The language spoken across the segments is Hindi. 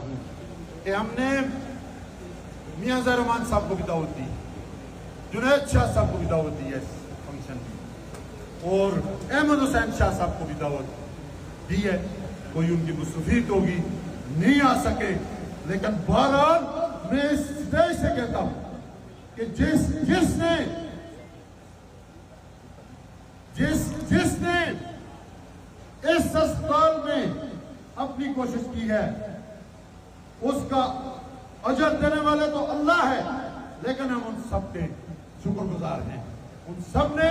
हूँ कि हमने मियां ज़हर रहमान साहब को भी दावत दी, जुनैद शाह साहब को भी दावत दी है इस फंक्शन में, और अहमद हुसैन शाह साहब को भी दावत दी है। कोई उनकी मुस्तफीद होगी, नहीं आ सके, लेकिन बहरहाल मैं इस स्टेज से कहता हूं कि जिसने इस अस्पताल में अपनी कोशिश की है उसका अजर देने वाले तो अल्लाह है, लेकिन हम उन सब के शुक्रगुजार हैं। उन सब ने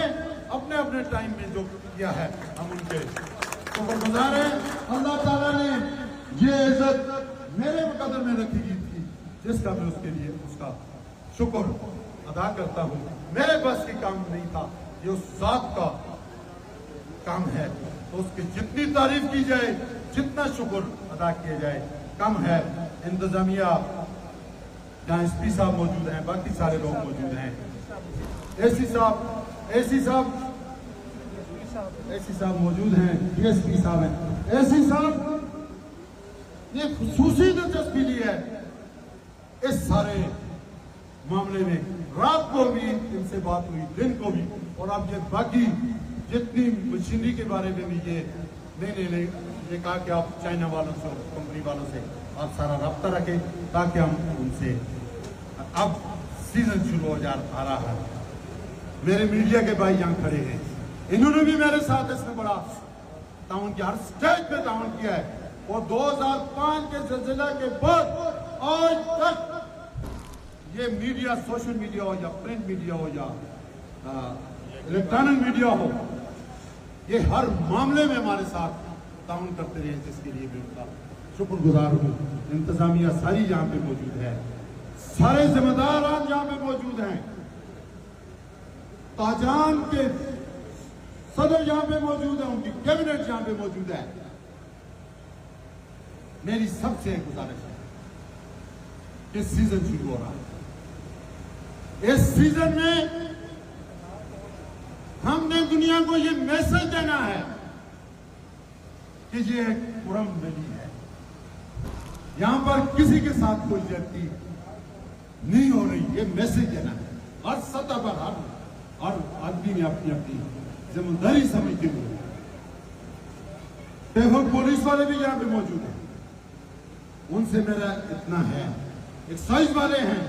अपने अपने टाइम में जो किया है हम उनके शुक्रगुजार हैं। अल्लाह ताला ने ये इज्जत मेरे मुकद्दर में रखी गई थी, जिसका मैं उसके लिए उसका शुक्र अदा करता हूँ। मेरे बस की काम नहीं था, ये उस जात का काम है, तो उसकी जितनी तारीफ की जाए, जितना शुक्र अदा किया जाए कम है। इंतजामिया जहाँ एसपी साहब मौजूद हैं, बाकी सारे लोग मौजूद हैं, एसी साहब मौजूद हैं, डीएसपी साहब हैं। एसी साहब ने खुसूसी दिलचस्पी ली है इस सारे मामले में। रात को भी इनसे बात हुई, दिन को भी, और अब ये बाकी जितनी मशीनरी के बारे में भी ये ये कहा कि आप चाइना वालों से, कंपनी वालों से आप सारा रब्ता रखें, ताकि हम उनसे, अब सीजन शुरू हो जा रहा है। मेरे मीडिया के भाई यहाँ खड़े हैं, इन्होंने भी मेरे साथ इसमें बड़ा ताउन किया, हर स्टेज पे ताउन किया है, और 2005 के ज़लज़ला के बाद आज तक ये मीडिया, सोशल मीडिया हो या प्रिंट मीडिया हो या इलेक्ट्रॉनिक मीडिया हो, ये हर मामले में हमारे साथ ताउन करते रहे, जिसके लिए भी उनका शुक्रगुजार हूँ। इंतजामिया सारी यहाँ पे मौजूद है, सारे जिम्मेदार आज यहाँ पे मौजूद हैं, ताजान के सदर यहाँ पे मौजूद है, उनकी कैबिनेट यहाँ पे मौजूद है। मेरी सबसे गुजारिश है कि सीजन शुरू हो रहा है, इस सीजन में हमने दुनिया को ये मैसेज देना है कि ये एक पुरम वैली है, यहां पर किसी के साथ कोई ज्यादती नहीं हो रही, ये मैसेज देना है। हर सतह पर हर आदमी ने अपनी अपनी जिम्मेदारी समझते हुए, पुलिस वाले भी यहां पे मौजूद हैं, उनसे मेरा इतना है, एक्साइज वाले हैं।